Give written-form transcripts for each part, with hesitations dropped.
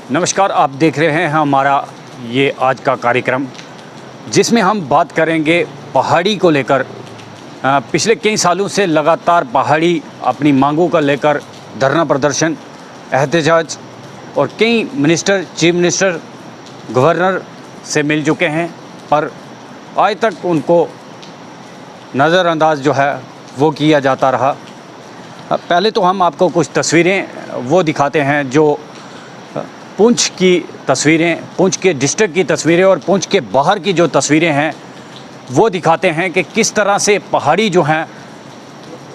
नमस्कार, आप देख रहे हैं हमारा ये आज का कार्यक्रम, जिसमें हम बात करेंगे पहाड़ी को लेकर। पिछले कई सालों से लगातार पहाड़ी अपनी मांगों को लेकर धरना प्रदर्शन, एहतजाज और कई मिनिस्टर, चीफ मिनिस्टर, गवर्नर से मिल चुके हैं, पर आज तक उनको नज़रअंदाज जो है वो किया जाता रहा। पहले तो हम आपको कुछ तस्वीरें वो दिखाते हैं जो पुंछ की तस्वीरें, पुंछ के डिस्ट्रिक्ट की तस्वीरें और पुंछ के बाहर की जो तस्वीरें हैं वो दिखाते हैं कि किस तरह से पहाड़ी जो हैं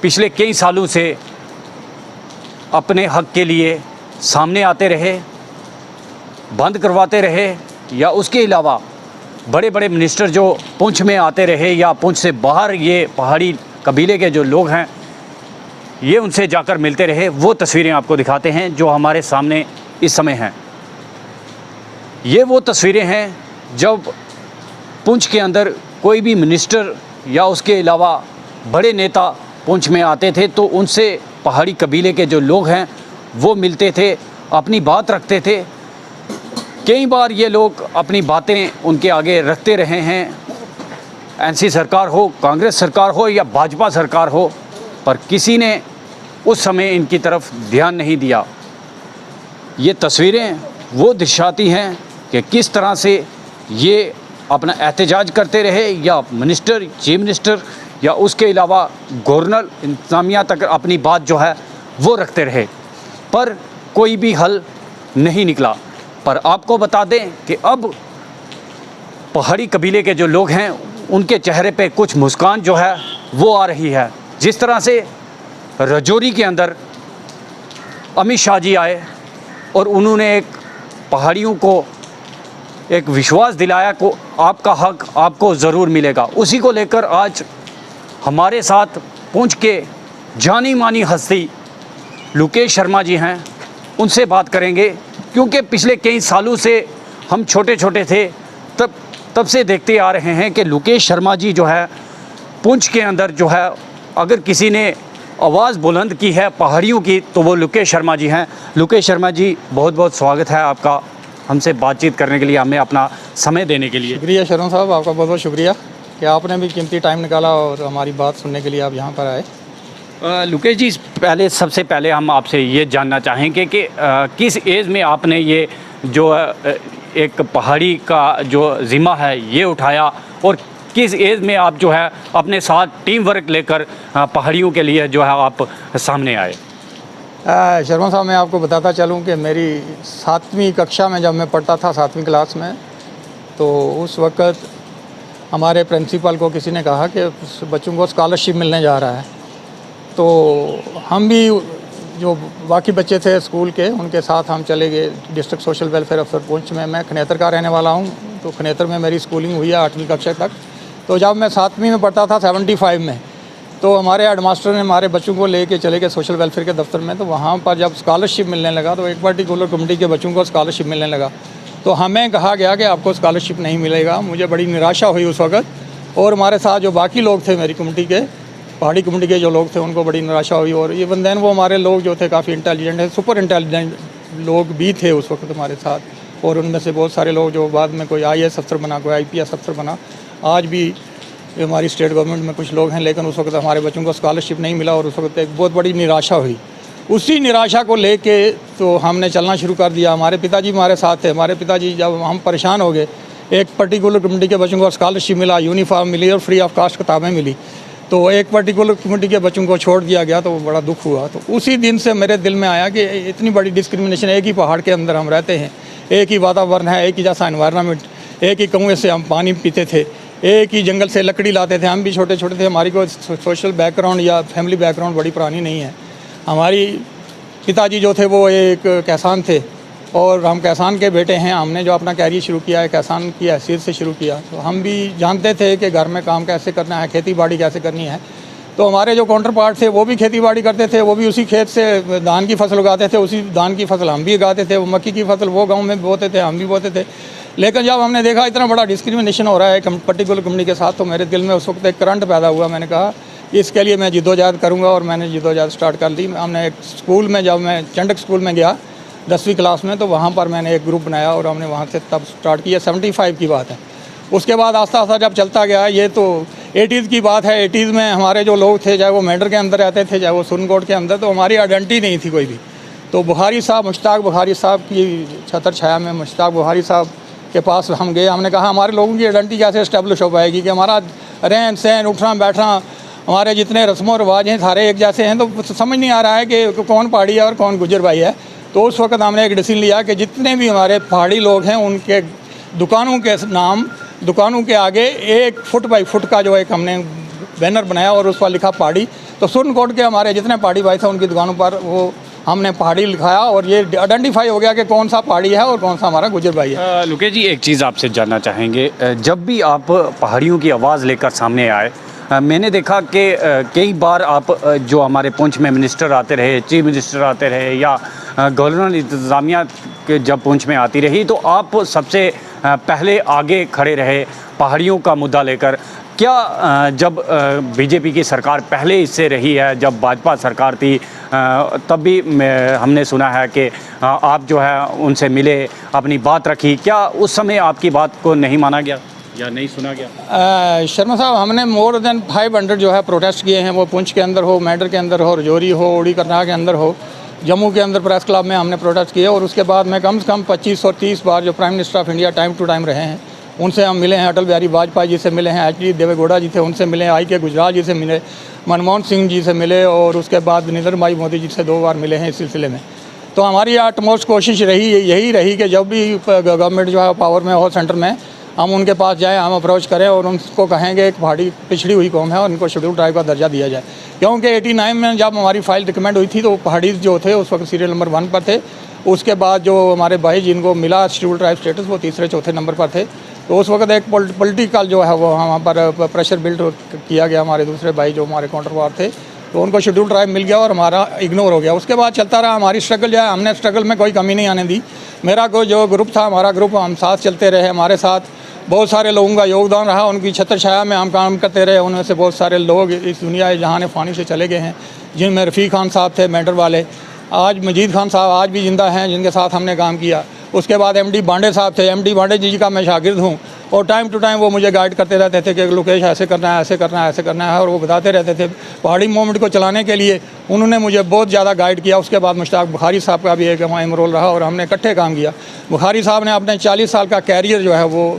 पिछले कई सालों से अपने हक के लिए सामने आते रहे, बंद करवाते रहे, या उसके अलावा बड़े बड़े मिनिस्टर जो पुंछ में आते रहे या पुंछ से बाहर ये पहाड़ी कबीले के जो लोग हैं ये उनसे जाकर मिलते रहे। वो तस्वीरें आपको दिखाते हैं जो हमारे सामने इस समय हैं। ये वो तस्वीरें हैं जब पुंछ के अंदर कोई भी मिनिस्टर या उसके अलावा बड़े नेता पुंछ में आते थे तो उनसे पहाड़ी कबीले के जो लोग हैं वो मिलते थे, अपनी बात रखते थे। कई बार ये लोग अपनी बातें उनके आगे रखते रहे हैं, एनसी सरकार हो, कांग्रेस सरकार हो या भाजपा सरकार हो, पर किसी ने उस समय इनकी तरफ ध्यान नहीं दिया। ये तस्वीरें वो दर्शाती हैं कि किस तरह से ये अपना एहतजाज करते रहे, या मिनिस्टर, चीफ मिनिस्टर या उसके अलावा गवर्नर, इंतज़ामिया तक अपनी बात जो है वो रखते रहे, पर कोई भी हल नहीं निकला। पर आपको बता दें कि अब पहाड़ी कबीले के जो लोग हैं उनके चेहरे पे कुछ मुस्कान जो है वो आ रही है। जिस तरह से राजौरी के अंदर अमित शाह जी आए और उन्होंने एक पहाड़ियों को एक विश्वास दिलाया को आपका हक आपको ज़रूर मिलेगा, उसी को लेकर आज हमारे साथ पुंछ के जानी मानी हस्ती लोकेश शर्मा जी हैं। उनसे बात करेंगे क्योंकि पिछले कई सालों से हम छोटे छोटे थे तब से देखते आ रहे हैं कि लोकेश शर्मा जी जो है पुंछ के अंदर जो है अगर किसी ने आवाज़ बुलंद की है पहाड़ियों की तो वो लोकेश शर्मा जी हैं। लोकेश शर्मा जी, बहुत बहुत स्वागत है आपका हमसे बातचीत करने के लिए, हमें अपना समय देने के लिए। शुक्रिया शरण साहब, आपका बहुत बहुत शुक्रिया कि आपने भी कीमती टाइम निकाला और हमारी बात सुनने के लिए आप यहाँ पर आए। लोकेश जी, सबसे पहले हम आपसे ये जानना चाहेंगे कि किस एज में आपने ये जो एक पहाड़ी का जो ज़िम्मा है ये उठाया, और किस एज में आप जो है अपने साथ टीम वर्क लेकर पहाड़ियों के लिए जो है आप सामने आए? शर्मा साहब, मैं आपको बताता चलूं कि मेरी 7वीं कक्षा में जब मैं पढ़ता था, 7वीं क्लास में, तो उस वक़्त हमारे प्रिंसिपल को किसी ने कहा कि बच्चों को स्कॉलरशिप मिलने जा रहा है। तो हम भी जो बाकी बच्चे थे स्कूल के, उनके साथ हम चले गए डिस्ट्रिक्ट सोशल वेलफेयर अफसर पुंछ में। मैं खनेतर का रहने वाला हूँ, तो खनेतर में मेरी स्कूलिंग हुई है 8वीं कक्षा तक। तो जब मैं 7वीं में पढ़ता था 75 में, तो हमारे हेडमास्टर ने हमारे बच्चों को लेके चले गए सोशल वेलफेयर के दफ्तर में। तो वहाँ पर जब स्कॉलरशिप मिलने लगा तो एक पर्टिकुलर कम्युनिटी के बच्चों को स्कॉलरशिप मिलने लगा, तो हमें कहा गया कि आपको स्कॉलरशिप नहीं मिलेगा। मुझे बड़ी निराशा हुई उस वक्त, और हमारे साथ जो बाकी लोग थे मेरी कम्युनिटी के, पहाड़ी कम्युनिटी के जो लोग थे, उनको बड़ी निराशा हुई। और इवन देन वो हमारे लोग जो थे काफ़ी इंटेलिजेंट है, सुपर इंटेलिजेंट लोग भी थे उस वक्त हमारे साथ, और उनमें से बहुत सारे लोग जो बाद में कोई IAS अफसर बना, कोई IPS अफसर बना। आज भी हमारी स्टेट गवर्नमेंट में कुछ लोग हैं, लेकिन उस वक्त हमारे बच्चों को स्कॉलरशिप नहीं मिला, और उस वक्त एक बहुत बड़ी निराशा हुई। उसी निराशा को लेके तो हमने चलना शुरू कर दिया। हमारे पिताजी हमारे साथ थे। हमारे पिताजी, जब हम परेशान हो गए, एक पर्टिकुलर कम्युनिटी के बच्चों को स्कॉलरशिप मिला, यूनिफॉर्म मिली और फ्री ऑफ कास्ट किताबें मिली, तो एक पर्टिकुलर कम्युनिटी के बच्चों को छोड़ दिया गया, तो बड़ा दुख हुआ। तो उसी दिन से मेरे दिल में आया कि इतनी बड़ी डिस्क्रिमिनेशन, एक ही पहाड़ के अंदर हम रहते हैं, एक ही वातावरण है, एक ही जैसा एनवायरनमेंट, एक ही कुएँ से हम पानी पीते थे, एक ही जंगल से लकड़ी लाते थे, हम भी छोटे छोटे थे, हमारी कोई सोशल बैकग्राउंड या फैमिली बैकग्राउंड बड़ी पुरानी नहीं है। हमारी पिताजी जो थे वो एक किसान थे और हम किसान के बेटे हैं। हमने जो अपना कैरियर शुरू किया है किसान की हैसियत से शुरू किया, तो हम भी जानते थे कि घर में काम कैसे करना है, खेती बाड़ी कैसे करनी है। तो हमारे जो काउंटर पार्ट थे वो भी खेती बाड़ी करते थे, वो भी उसी खेत से धान की फसल उगाते थे, उसी धान की फसल हम भी उगाते थे। वो मक्की की फसल वो गांव में बोते थे, हम भी बोते थे। लेकिन जब हमने देखा इतना बड़ा डिस्क्रिमिनेशन हो रहा है पर्टिकुलर कम्युनिटी के साथ, तो मेरे दिल में उस वक्त एक करंट पैदा हुआ। मैंने कहा इसके लिए मैं जिद्दोजहद करूँगा और मैंने जिद्दोजहद स्टार्ट कर दी। हमने एक स्कूल में, जब मैं चंडक स्कूल में गया 10वीं क्लास में, तो वहाँ पर मैंने एक ग्रुप बनाया और हमने वहाँ से तब स्टार्ट किया। 75 की बात है। उसके बाद आस्ता आस्ता जब चलता गया, ये तो 80s की बात है। 80s में हमारे जो लोग थे, चाहे वो मेंढर के अंदर रहते थे, चाहे वो सुरनकोट के अंदर, तो हमारी आइडेंटिटी नहीं थी कोई भी। तो बुखारी साहब, मुश्ताक बुखारी साहब की छतर छाया में मुश्ताक बुखारी साहब के पास हम गए। हमने कहा हमारे लोगों की आइडेंटिटी कैसे इस्टेब्लिश हो पाएगी कि हमारा रहन सहन, उठना बैठना, हमारे जितने रस्मों रिवाज हैं सारे एक जैसे हैं। तो समझ नहीं आ रहा है कि कौन पहाड़ी है और कौन गुजर भाई है। तो उस वक्त हमने एक डिसीजन लिया कि जितने भी हमारे पहाड़ी लोग हैं उनके दुकानों के नाम, दुकानों के आगे 1 फुट बाई फुट का जो एक हमने बैनर बनाया और उस पर लिखा पहाड़ी। तो सुरनकोट के हमारे जितने पहाड़ी भाई थे उनकी दुकानों पर वो हमने पहाड़ी लिखाया और ये आइडेंटिफाई हो गया कि कौन सा पहाड़ी है और कौन सा हमारा गुजर भाई है। लुकेश जी, एक चीज़ आपसे जानना चाहेंगे। जब भी आप पहाड़ियों की आवाज़ लेकर सामने आए, मैंने देखा कि कई बार आप जो हमारे पुंछ में मिनिस्टर आते रहे, चीफ मिनिस्टर आते रहे, या गवर्नर इंतज़ामिया के जब पुंछ में आती रही, तो आप सबसे पहले आगे खड़े रहे पहाड़ियों का मुद्दा लेकर। क्या जब बीजेपी की सरकार पहले इससे रही है, जब भाजपा सरकार थी, तब भी हमने सुना है कि आप जो है उनसे मिले, अपनी बात रखी, क्या उस समय आपकी बात को नहीं माना गया या नहीं सुना गया? शर्मा साहब, हमने मोर देन 500 जो है प्रोटेस्ट किए हैं। वो पुंछ के अंदर हो, मेंढर के अंदर हो, रजौरी हो, उड़ी करनाल के अंदर हो, जम्मू के अंदर प्रेस क्लब में हमने प्रोटेस्ट किए। और उसके बाद में कम से कम 25 और 30 बार जो prime minister of India time to time रहे हैं उनसे हम मिले हैं। अटल बिहारी वाजपेयी जी से मिले हैं, एच.डी. देवेगौड़ा जी थे उनसे मिले, आई.के. गुजराल जी से मिले, मनमोहन सिंह जी से मिले, और उसके बाद नरेंद्र भाई मोदी जी से 2 बार मिले हैं इस सिलसिले में। तो हमारी आटमोस्ट कोशिश यही रही कि जब भी गवर्नमेंट जो है पावर में हो सेंटर में, हम उनके पास जाएं, हम अप्रोच करें और उनको कहेंगे एक पहाड़ी पिछड़ी हुई कौम है और उनको शेड्यूल ट्राइब का दर्जा दिया जाए। क्योंकि 89 में जब हमारी फाइल रिकमेंड हुई थी तो पहाड़ी जो थे उस वक्त सीरियल नंबर 1 पर थे। उसके बाद जो हमारे भाई जिनको मिला शेड्यूल ट्राइब स्टेटस वो तीसरे चौथे नंबर पर थे। तो उस वक्त एक पॉलिटिकल जो है वो वहाँ पर प्रेशर बिल्ड किया गया। हमारे दूसरे भाई जो हमारे काउंटर पार्ट थे तो उनको शेड्यूल ट्राइब मिल गया और हमारा इग्नोर हो गया। उसके बाद चलता रहा हमारी स्ट्रगल जो है, हमने स्ट्रगल में कोई कमी नहीं आने दी। मेरा कोई जो ग्रुप था, हमारा ग्रुप, हम साथ चलते रहे। हमारे साथ बहुत सारे लोगों का योगदान रहा, उनकी छत्र छाया में हम काम करते रहे। उनमें से बहुत सारे लोग इस दुनिया जहान फ़ानी से चले गए हैं, जिनमें रफ़ीक खान साहब थे मेंढर वाले, आज मजीद खान साहब आज भी ज़िंदा हैं जिनके साथ हमने काम किया। उसके बाद एमडी बांडे साहब थे, एमडी बांडे जी का मैं शागिर्द हूँ और टाइम टू टाइम वो मुझे गाइड करते रहते थे कि लोकेश ऐसे करना है, ऐसे करना है, ऐसे करना है, और वो बताते रहते थे। पहाड़ी मूवमेंट को चलाने के लिए उन्होंने मुझे बहुत ज़्यादा गाइड किया। उसके बाद मुश्ताक बुखारी साहब का भी एक अहम रोल रहा और हमने इकट्ठे काम किया। बुखारी साहब ने अपने 40 साल का कैरियर जो है वो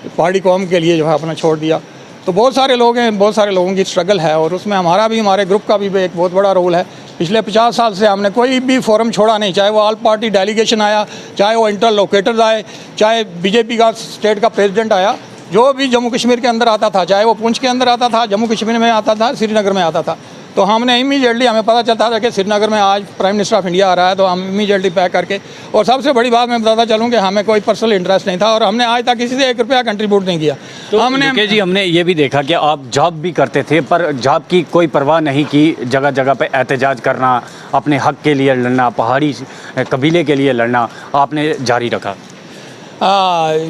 पहाड़ी कौम के लिए जो है अपना छोड़ दिया। तो बहुत सारे लोग हैं, बहुत सारे लोगों की स्ट्रगल है और उसमें हमारा भी, हमारे ग्रुप का भी एक बहुत बड़ा रोल है। पिछले 50 साल से हमने कोई भी फोरम छोड़ा नहीं, चाहे वो ऑल पार्टी डेलीगेशन आया, चाहे वो इंटरलोकेटर्स आए, चाहे बीजेपी का स्टेट का प्रेसिडेंट आया, जो भी जम्मू कश्मीर के अंदर आता था, चाहे वो पुंछ के अंदर आता था, जम्मू कश्मीर में आता था, श्रीनगर में आता था, तो हमने इमीडिएटली, हमें पता चलता था कि श्रीनगर में आज प्राइम मिनिस्टर ऑफ इंडिया आ रहा है, तो हम इमीडिएटली पैक करके, और सबसे बड़ी बात मैं बताता चलूँ कि हमें कोई पर्सनल इंटरेस्ट नहीं था और हमने आज तक किसी से 1 रुपया कंट्रीब्यूट नहीं किया। तो हमने ये भी देखा कि आप जॉब भी करते थे, पर जॉब की कोई परवाह नहीं की, जगह जगह पे एहतजाज करना, अपने हक के लिए लड़ना, पहाड़ी कबीले के लिए लड़ना आपने जारी रखा।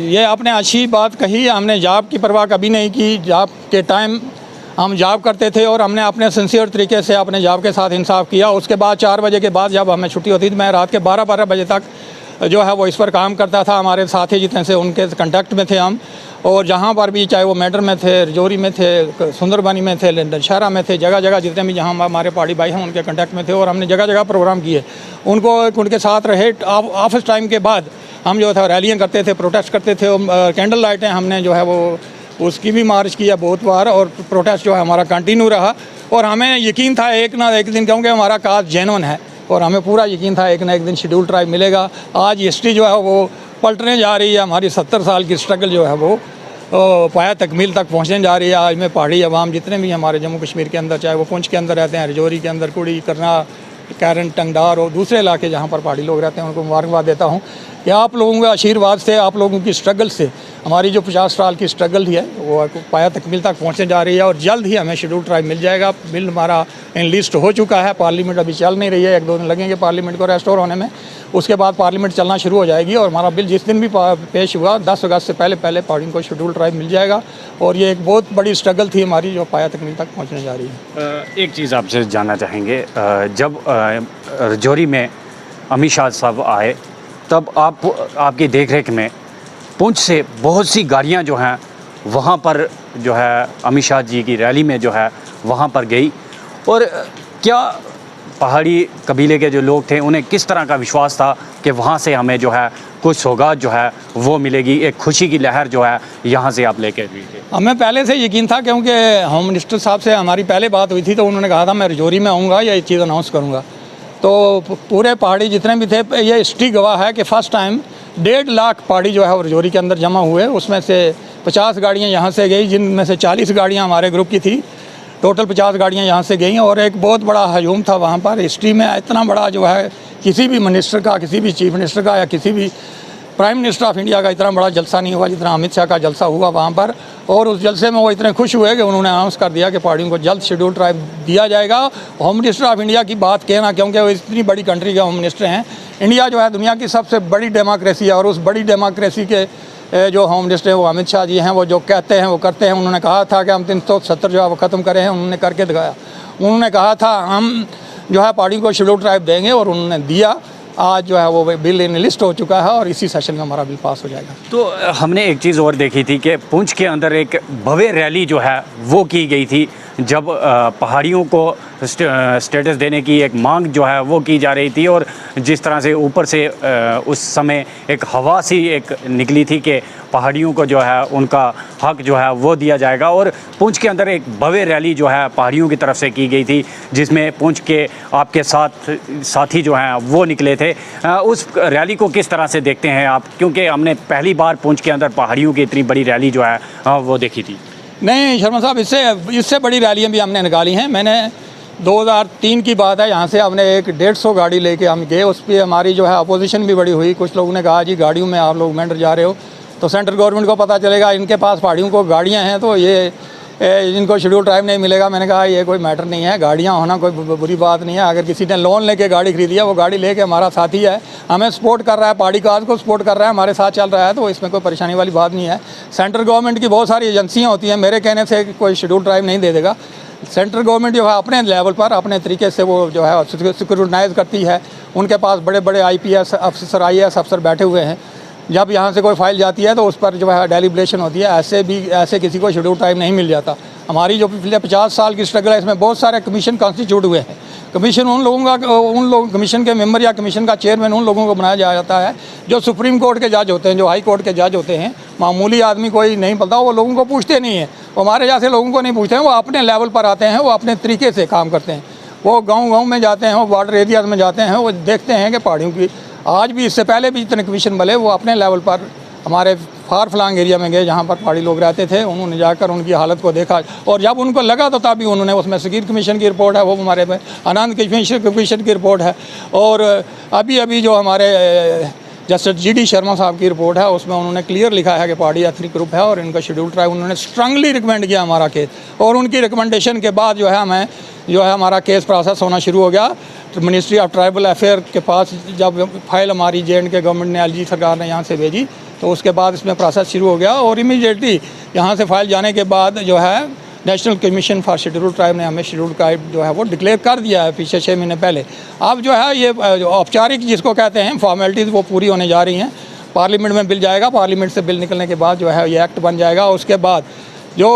ये आपने अच्छी बात कही। हमने जॉब की परवाह कभी नहीं की। जॉब के टाइम हम जॉब करते थे और हमने अपने सिंसियर तरीके से अपने जॉब के साथ इंसाफ किया। उसके बाद 4 बजे के बाद जब हमें छुट्टी होती थी, मैं रात के 12 बजे तक जो है वो इस पर काम करता था। हमारे साथी जितने से उनके कंटेक्ट में थे हम, और जहाँ पर भी, चाहे वो मेंढर में थे, रजौरी में थे, सुंदरबनी में थे, दशहरा में थे, जगह जगह जितने भी जहाँ हमारे पहाड़ी भाई हैं उनके कंटेक्ट में थे और हमने जगह जगह प्रोग्राम किए। उनके साथ रहे। ऑफिस टाइम के बाद हम जो था रैलियाँ करते थे, प्रोटेस्ट करते थे। कैंडल लाइटें हमने जो है वो उसकी भी मार्च किया बहुत बार, और प्रोटेस्ट जो है हमारा कंटिन्यू रहा। और हमें यकीन था एक ना एक दिन, क्योंकि हमारा काज जेन्युइन है और हमें पूरा यकीन था एक ना एक दिन शेड्यूल ट्राइब मिलेगा। आज हिस्ट्री जो है वो पलटने जा रही है। हमारी 70 साल की स्ट्रगल जो है वो पाया तकमील तक पहुँचने जा रही है। आज में पहाड़ी अवाम जितने भी हमारे जम्मू कश्मीर के अंदर, चाहे वो पुंछ के अंदर रहते हैं, रजौरी के अंदर, कुड़ी, करना, कैरन, टंगडार और दूसरे इलाके जहाँ पर पहाड़ी लोग रहते हैं, उनको मुबारकबाद देता हूँ कि आप लोगों के आशीर्वाद से, आप लोगों की स्ट्रगल से हमारी जो 50 साल की स्ट्रगल थी है वो पाया तकमील तक पहुँचने जा रही है और जल्द ही हमें शेड्यूल ट्राइब मिल जाएगा। बिल हमारा इनलिस्ट हो चुका है, पार्लियामेंट अभी चल नहीं रही है, 1-2 दिन लगेंगे पार्लियामेंट को रेस्टोर होने में। उसके बाद पार्लियामेंट चलना शुरू हो जाएगी और हमारा बिल जिस दिन भी पेश हुआ 10 अगस्त से पहले पहाड़ियों को शेड्यूल ट्राइब मिल जाएगा। और ये एक बहुत बड़ी स्ट्रगल थी हमारी जो पाया तकमील तक पहुँचने जा रही है। एक चीज़ आपसे जानना चाहेंगे, जब रजौरी में अमित शाह साहब आए तब आपकी देखरेख में पुंछ से बहुत सी गाड़ियां जो हैं वहाँ पर जो है अमित शाह जी की रैली में जो है वहाँ पर गई, और क्या पहाड़ी कबीले के जो लोग थे उन्हें किस तरह का विश्वास था कि वहाँ से हमें जो है कुछ सौगात जो है वो मिलेगी, एक खुशी की लहर जो है यहाँ से आप लेके गए थे? हमें पहले से यकीन था क्योंकि होम मिनिस्टर साहब से हमारी पहले बात हुई थी तो उन्होंने कहा था मैं रजौरी में आऊँगा या ये चीज़ अनाउंस करूँगा। तो पूरे पहाड़ी जितने भी थे, ये हिस्ट्री गवाह है कि फ़र्स्ट टाइम 1.5 लाख पहाड़ी जो है वो रजौरी के अंदर जमा हुए। उसमें से 50 गाड़ियाँ यहाँ से गई, जिनमें से 40 गाड़ियाँ हमारे ग्रुप की थी। टोटल 50 गाड़ियाँ यहाँ से गईं और एक बहुत बड़ा हजूम था वहाँ पर। हिस्ट्री में इतना बड़ा जो है किसी भी मिनिस्टर का, किसी भी चीफ मिनिस्टर का या किसी भी प्राइम मिनिस्टर ऑफ इंडिया का इतना बड़ा जलसा नहीं हुआ जितना अमित शाह का जलसा हुआ वहाँ पर। और उस जलसे में वो इतने खुश हुए कि उन्होंने अनाउंस कर दिया कि पहाड़ियों को जल्द शेड्यूल ट्राइब दिया जाएगा। होम मिनिस्टर ऑफ इंडिया की बात कहना, क्योंकि वो इतनी बड़ी कंट्री के होम मिनिस्टर हैं। इंडिया जो है दुनिया की सबसे बड़ी डेमोक्रेसी है और उस बड़ी डेमोक्रेसी के जो होम मिनिस्टर हैं वो अमित शाह जी हैं। वो जो कहते हैं वो करते हैं। उन्होंने कहा था कि हम 370 जो है वो ख़त्म करें हैं, उन्होंने करके दिखाया। उन्होंने कहा था हम जो है पहाड़ियों को शेड्यूल ट्राइब देंगे और उन्होंने दिया। आज जो है वो बिल इन लिस्ट हो चुका है और इसी सेशन में हमारा बिल पास हो जाएगा। तो हमने एक चीज़ और देखी थी कि पुंछ के अंदर एक भव्य रैली जो है वो की गई थी, जब पहाड़ियों को स्टेटस देने की एक मांग जो है वो की जा रही थी, और जिस तरह से ऊपर से उस समय एक हवा सी एक निकली थी कि पहाड़ियों को जो है उनका हक जो है वो दिया जाएगा। और पुंछ के अंदर एक भव्य रैली जो है पहाड़ियों की तरफ से की गई थी, जिसमें पुंछ के आपके साथी जो हैं वो निकले थे। उस रैली को किस तरह से देखते हैं आप, क्योंकि हमने पहली बार पुंछ के अंदर पहाड़ियों की इतनी बड़ी रैली जो है वो देखी थी? नहीं शर्मा साहब, इससे बड़ी रैलियाँ भी हमने निकाली हैं। मैंने 2003 की बात है, यहाँ से हमने एक 150 गाड़ी लेके हम गए। उस पर हमारी जो है अपोजिशन भी बड़ी हुई। कुछ लोगों ने कहा जी गाड़ियों में आप लोग मेंढर जा रहे हो तो सेंट्रल गवर्नमेंट को पता चलेगा इनके पास पहाड़ियों को गाड़ियाँ हैं तो ये इनको शेड्यूल ट्राइब नहीं मिलेगा। मैंने कहा ये कोई मैटर नहीं है, गाड़ियाँ होना कोई बुरी बात नहीं है। अगर किसी ने लोन लेके गाड़ी खरीदी है, वो गाड़ी लेके हमारा साथी है, हमें सपोर्ट कर रहा है, पहाड़ी काज को सपोर्ट कर रहा है, हमारे साथ चल रहा है, तो इसमें कोई परेशानी वाली बात नहीं है। सेंट्रल गवर्नमेंट की बहुत सारी एजेंसियाँ होती हैं, मेरे कहने से कोई शेड्यूल ट्राइब नहीं दे देगा। सेंट्रल गवर्नमेंट जो है अपने लेवल पर अपने तरीके से वो जो है सिक्योरिटाइज करती है। उनके पास बड़े बड़े IPS अफसर, IAS अफसर बैठे हुए हैं। जब यहाँ से कोई फाइल जाती है तो उस पर जो है डेलिब्रेशन होती है। ऐसे किसी को शेड्यूल ट्राइब नहीं मिल जाता। हमारी जो पिछले 50 साल की स्ट्रगल है, इसमें बहुत सारे कमीशन कॉन्स्टिट्यूट हुए हैं। कमीशन कमीशन के मेंबर या कमीशन का चेयरमैन उन लोगों को बनाया जाता है जो सुप्रीम कोर्ट के जज होते हैं, जो हाई कोर्ट के जज होते हैं। मामूली आदमी कोई नहीं पता, वो लोगों को पूछते नहीं हैं, वो हमारे जैसे लोगों को नहीं पूछते हैं। वो अपने लेवल पर आते हैं, वो अपने तरीके से काम करते हैं। वो गाँव में जाते हैं, वो बॉर्डर एरियाज में जाते हैं, वो देखते हैं कि पहाड़ियों की आज भी, इससे पहले भी जितने कमीशन बने वो अपने लेवल पर हमारे फार फ्लांग एरिया में गए जहाँ पर पहाड़ी लोग रहते थे। उन्होंने जाकर उनकी हालत को देखा और जब उनको लगा तो तभी उन्होंने, उसमें सगीर कमीशन की रिपोर्ट है, वो हमारे में आनंद कमीशन की रिपोर्ट है, और अभी जो हमारे जस्टिस GD शर्मा साहब की रिपोर्ट है उसमें उन्होंने क्लियर लिखा है कि पहाड़ी एथनिक ग्रुप है और इनका शेड्यूल ट्राइब। उन्होंने स्ट्रांगली रिकमेंड किया हमारा केस, और उनकी रिकमेंडेशन के बाद जो है हमें जो है हमारा केस प्रोसेस होना शुरू हो गया। तो मिनिस्ट्री ऑफ ट्राइबल अफेयर के पास जब फाइल हमारी J&K गवर्नमेंट ने, LG सरकार ने यहाँ से भेजी, तो उसके बाद इसमें प्रोसेस शुरू हो गया। और इमीडिएटली यहाँ से फाइल जाने के बाद जो है national commission for schedule tribe ने हमें शेड्यूल ट्राइब जो है वो डिक्लेयर कर दिया है पीछे 6 महीने पहले। अब जो है ये औपचारिक जिसको कहते हैं फॉर्मेलिटीज़ वो पूरी होने जा रही हैं। पार्लियामेंट में बिल जाएगा, पार्लियामेंट से बिल निकलने के बाद जो है ये एक्ट बन जाएगा। उसके बाद जो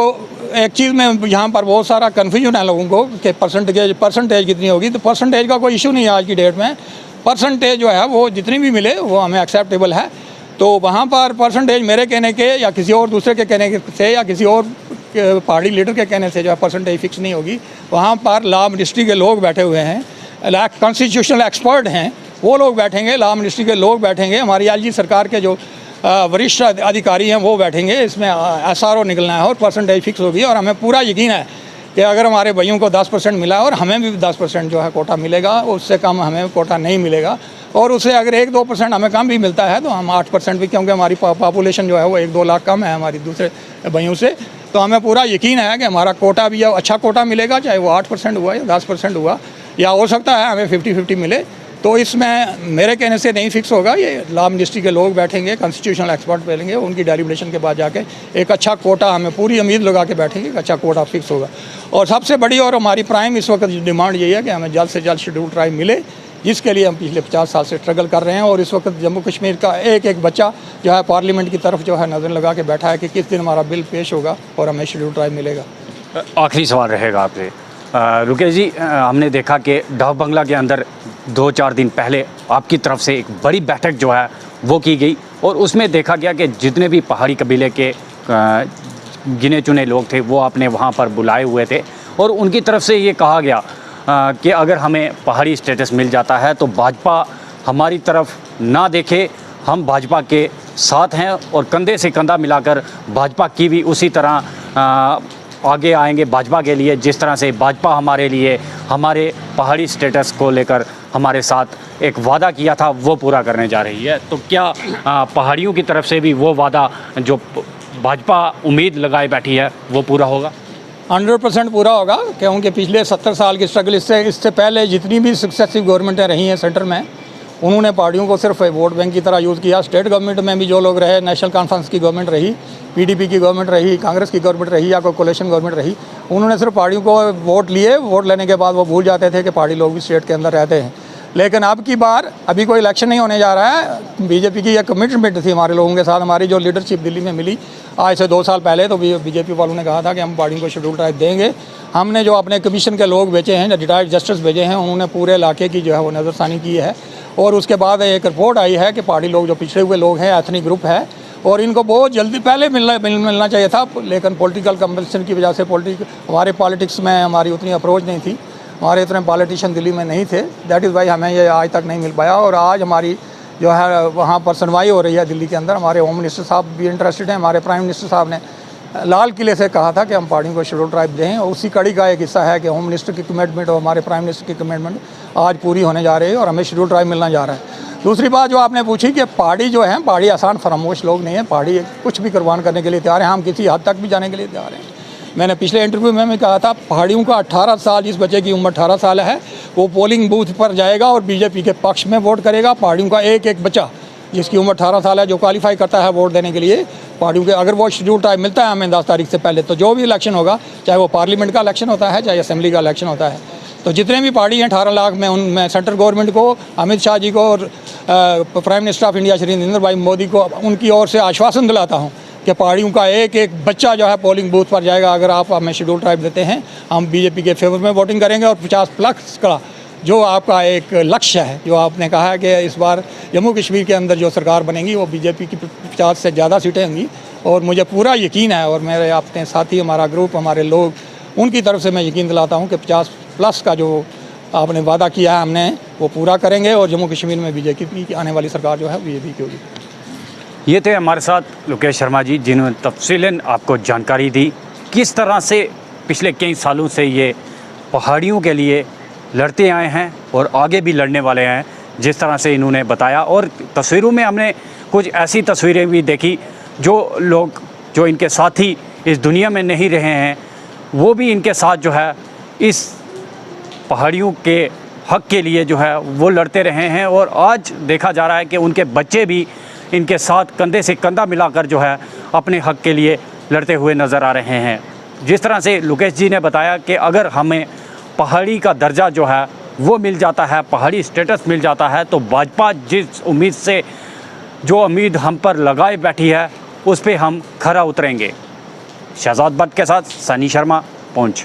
एक चीज़ में यहाँ पर बहुत सारा कन्फ्यूजन है लोगों को कि परसेंटेज कितनी होगी, तो परसेंटेज का कोई इशू नहीं है आज की डेट में। परसेंटेज जो है वो जितनी भी मिले वो हमें एक्सेप्टेबल है। तो वहाँ पर परसेंटेज मेरे कहने के या किसी और दूसरे के कहने से या किसी और पहाड़ी लीडर के कहने से जो है परसेंटेज फिक्स नहीं होगी। वहाँ पर लॉ मिनिस्ट्री के लोग बैठे हुए हैं, कॉन्स्टिट्यूशनल एक्सपर्ट हैं, वो लोग बैठेंगे, लॉ मिनिस्ट्री के लोग बैठेंगे, हमारी LG सरकार के जो वरिष्ठ अधिकारी हैं वो बैठेंगे, इसमें SRO निकलना है और परसेंटेज फिक्स होगी। और हमें पूरा यकीन है कि अगर हमारे भाइयों को 10% मिला और हमें भी 10% जो है कोटा मिलेगा, उससे कम हमें कोटा नहीं मिलेगा। और उससे अगर 1-2% हमें कम भी मिलता है तो हम 8% भी, क्योंकि हमारी पॉपुलेशन जो है वो 1-2 लाख कम है हमारी दूसरे भाइयों से, तो हमें पूरा यकीन है कि हमारा कोटा भी अच्छा कोटा मिलेगा, चाहे वो 8% हुआ या 10% हुआ, या हो सकता है हमें 50-50 मिले। तो इसमें मेरे कहने से नहीं फिक्स होगा, ये लॉ मिनिस्ट्री के लोग बैठेंगे, कॉन्स्टिट्यूशनल एक्सपर्ट बैठेंगे, उनकी डेलिब्रेशन के बाद जाके एक अच्छा कोटा, हमें पूरी उम्मीद लगा के बैठेंगे कि अच्छा कोटा फिक्स होगा। और सबसे बड़ी और हमारी प्राइम इस वक्त डिमांड यही है कि हमें जल्द से जल्द शेड्यूल ट्राइब मिले, जिसके लिए हम पिछले 50 साल से स्ट्रगल कर रहे हैं। और इस वक्त जम्मू कश्मीर का एक एक बच्चा जो है पार्लियामेंट की तरफ जो है नज़र लगा के बैठा है कि किस दिन हमारा बिल पेश होगा और हमें शेड्यूल ट्राइब मिलेगा। आखिरी सवाल रहेगा आपसे रुकेश जी, हमने देखा कि डाक बंगला के अंदर 2-4 दिन पहले आपकी तरफ से एक बड़ी बैठक जो है वो की गई और उसमें देखा गया कि जितने भी पहाड़ी कबीले के गिने चुने लोग थे वो आपने वहाँ पर बुलाए हुए थे और उनकी तरफ से ये कहा गया कि अगर हमें पहाड़ी स्टेटस मिल जाता है तो भाजपा हमारी तरफ ना देखे, हम भाजपा के साथ हैं और कंधे से कंधा मिलाकर भाजपा की भी उसी तरह आगे आएंगे भाजपा के लिए, जिस तरह से भाजपा हमारे लिए हमारे पहाड़ी स्टेटस को लेकर हमारे साथ एक वादा किया था वो पूरा करने जा रही है। तो क्या पहाड़ियों की तरफ से भी वो वादा जो भाजपा उम्मीद लगाए बैठी है वो पूरा होगा? 100% पूरा होगा, क्योंकि पिछले 70 साल की स्ट्रगल इससे पहले जितनी भी सक्सेसिव गवर्नमेंटें रही हैं सेंटर में, उन्होंने पार्टियों को सिर्फ वोट बैंक की तरह यूज़ किया। स्टेट गवर्नमेंट में भी जो लोग रहे, नेशनल कॉन्फ्रेंस की गवर्नमेंट रही, PDP की गवर्नमेंट रही, कांग्रेस की गवर्नमेंट रही या कोई कोalition गवर्नमेंट रही, उन्होंने सिर्फ पार्टियों को वोट लिए, वोट लेने के बाद वो भूल जाते थे कि पार्टी लोग भी स्टेट के अंदर रहते हैं। लेकिन अब की बार अभी कोई इलेक्शन नहीं होने जा रहा है, बीजेपी की एक कमिटमेंट थी हमारे लोगों के साथ, हमारी जो लीडरशिप दिल्ली में मिली आज से 2 साल पहले, तो बीजेपी वालों ने कहा था कि हम पार्टियों को शेड्यूल ट्राइब देंगे। हमने जो अपने कमीशन के लोग भेजे हैं, रिटायर्ड जस्टिस भेजे हैं, उन्होंने पूरे इलाके की जो है वो नज़रसानी की है। और उसके बाद एक रिपोर्ट आई है कि पहाड़ी लोग जो पिछड़े हुए लोग हैं, एथनिक ग्रुप है, और इनको बहुत जल्दी पहले मिलना चाहिए था, लेकिन पॉलिटिकल कंपल्सन की वजह से हमारे पॉलिटिक्स में हमारी उतनी अप्रोच नहीं थी, हमारे इतने पॉलिटिशियन दिल्ली में नहीं थे, दैट इज़ वाई हमें ये आज तक नहीं मिल पाया। और आज हमारी जो है वहाँ पर सुनवाई हो रही है दिल्ली के अंदर, हमारे होम मिनिस्टर साहब भी इंटरेस्टेड हैं। हमारे प्राइम मिनिस्टर साहब ने लाल किले से कहा था कि हम पार्टियों को शेड्यूल ट्राइब दें, और उसी कड़ी का एक हिस्सा है कि होम मिनिस्टर की कमिटमेंट और हमारे प्राइम मिनिस्टर की कमिटमेंट आज पूरी होने जा रही है और हमें शेड्यूल ट्राइब मिलना जा रहा है। दूसरी बात जो आपने पूछी कि पहाड़ी जो है, पहाड़ी आसान फरामोश लोग नहीं है, पहाड़ी कुछ भी कुर्बान करने के लिए तैयार हैं, हम किसी हद तक भी जाने के लिए तैयार हैं। मैंने पिछले इंटरव्यू में भी कहा था, पहाड़ियों का 18 साल, जिस बच्चे की उम्र 18 साल है वो पोलिंग बूथ पर जाएगा और बीजेपी के पक्ष में वोट करेगा। पहाड़ियों का एक एक बच्चा जिसकी उम्र 18 साल है, जो क्वालिफाई करता है वोट देने के लिए, पहाड़ियों के अगर वो शेड्यूल ट्राइब मिलता है हमें 10 तारीख से पहले, तो जो भी इलेक्शन होगा, चाहे वो पार्लियामेंट का इलेक्शन होता है चाहे असेंबली का इलेक्शन होता है, तो जितने भी पार्टी हैं 18 लाख में, उनमें सेंट्रल गवर्नमेंट को, अमित शाह जी को और prime minister of India Shri Narendra भाई मोदी को उनकी ओर से आश्वासन दिलाता हूँ कि पहाड़ियों का एक एक बच्चा जो है पोलिंग बूथ पर जाएगा। अगर आप हमें शेड्यूल ट्राइब देते हैं, हम बीजेपी के फेवर में वोटिंग करेंगे और 50+ का जो आपका एक लक्ष्य है, जो आपने कहा है कि इस बार जम्मू कश्मीर के अंदर जो सरकार बनेगी वो बीजेपी की 50 से ज़्यादा सीटें होंगी। और मुझे पूरा यकीन है, और मेरे अपने साथी, हमारा ग्रुप, हमारे लोग, उनकी तरफ से मैं यकीन दिलाता हूँ कि 50+ का जो आपने वादा किया है हमने वो पूरा करेंगे और जम्मू कश्मीर में बीजेपी की आने वाली सरकार जो है बीजेपी की होगी। ये थे हमारे साथ लोकेश शर्मा जी, जिन्होंने तफसीलन आपको जानकारी दी किस तरह से पिछले कई सालों से ये पहाड़ियों के लिए लड़ते आए हैं और आगे भी लड़ने वाले हैं, जिस तरह से इन्होंने बताया। और तस्वीरों में हमने कुछ ऐसी तस्वीरें भी देखी, जो लोग जो इनके साथी इस दुनिया में नहीं रहे हैं वो भी इनके साथ जो है इस पहाड़ियों के हक़ के लिए जो है वो लड़ते रहे हैं। और आज देखा जा रहा है कि उनके बच्चे भी इनके साथ कंधे से कंधा मिलाकर जो है अपने हक़ के लिए लड़ते हुए नज़र आ रहे हैं। जिस तरह से लोकेश जी ने बताया कि अगर हमें पहाड़ी का दर्जा जो है वो मिल जाता है, पहाड़ी स्टेटस मिल जाता है, तो भाजपा जिस उम्मीद से जो उम्मीद हम पर लगाए बैठी है उस पे हम खरा उतरेंगे। शहजाद भट्ट के साथ सनी शर्मा, पहुँच।